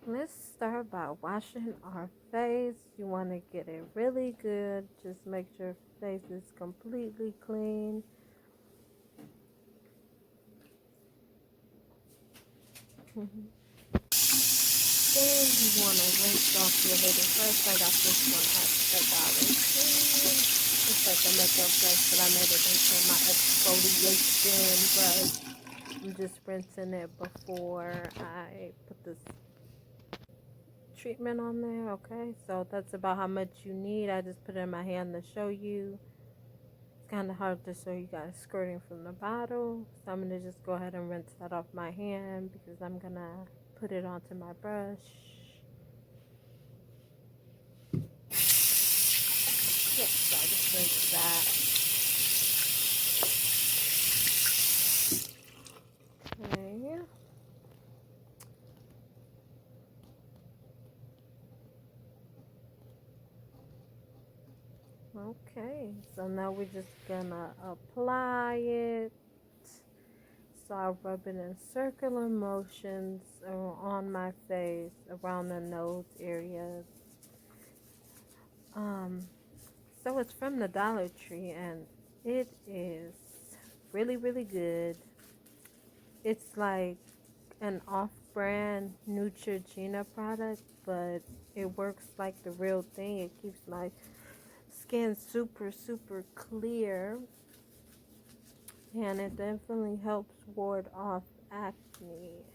Let's start by washing our face. You want to get it really good. Just make sure your face is completely clean. Then you want to rinse off your little brush. I got this one at the Dollar Tree. It's like a makeup brush, but I made it into my exfoliation brush. I'm just rinsing it before I put this treatment on there. Okay, so that's about how much you need. I just put it in my hand to show you. It's kind of hard to show you guys squirting from the bottle, so I'm gonna just go ahead and rinse that off my hand because I'm gonna put it onto my brush. Yes, so I just rinse that. Okay. Okay, so now we're just gonna apply it. So I rub it in circular motions on my face, around the nose area. So it's from the Dollar Tree, and it is really, really good. It's like an off-brand Neutrogena product, but it works like the real thing. It keeps my skin super, super clear, and it definitely helps ward off acne.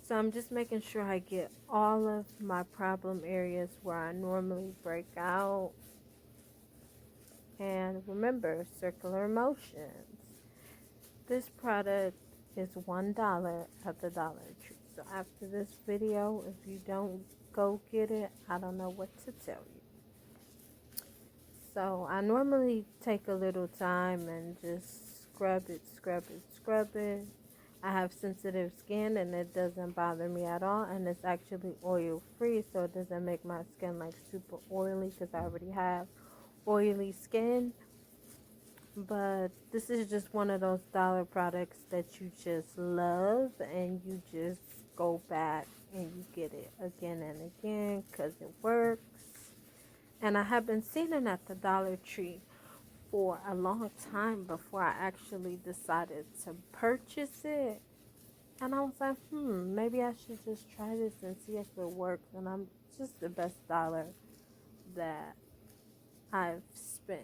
So I'm just making sure I get all of my problem areas where I normally break out. And remember, circular motions. This product is $1 at the Dollar Tree. So after this video, if you don't go get it, I don't know what to tell you. So I normally take a little time and just scrub it. I have sensitive skin and it doesn't bother me at all, and it's actually oil free, so it doesn't make my skin like super oily because I already have oily skin. But this is just one of those dollar products that you just love and you just go back and you get it again and again because it works. And I have been seeing it at the Dollar Tree for a long time before I actually decided to purchase it. And I was like, maybe I should just try this and see if it works. And it's just the best dollar that I've spent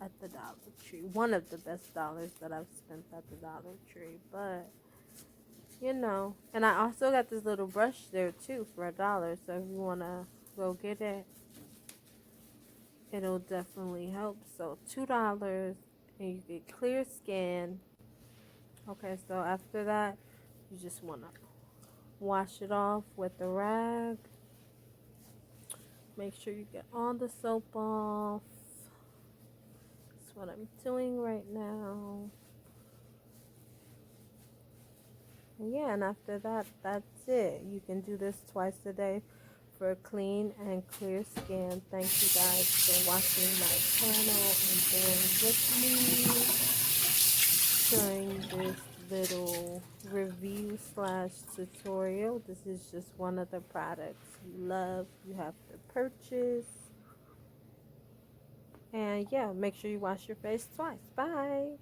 at the Dollar Tree. One of the best dollars that I've spent at the Dollar Tree. But, and I also got this little brush there too for $1. So if you want to go get it, it'll definitely help. So $2 and you get clear skin. Okay, so after that, you just want to wash it off with a rag. Make sure you get all the soap off. That's what I'm doing right now. Yeah, and after that, that's it. You can do this twice a day for clean and clear skin. Thank you guys for watching my channel and bearing with me during this little review / tutorial. This is just one of the products you love, you have to purchase. And yeah, make sure you wash your face twice. Bye.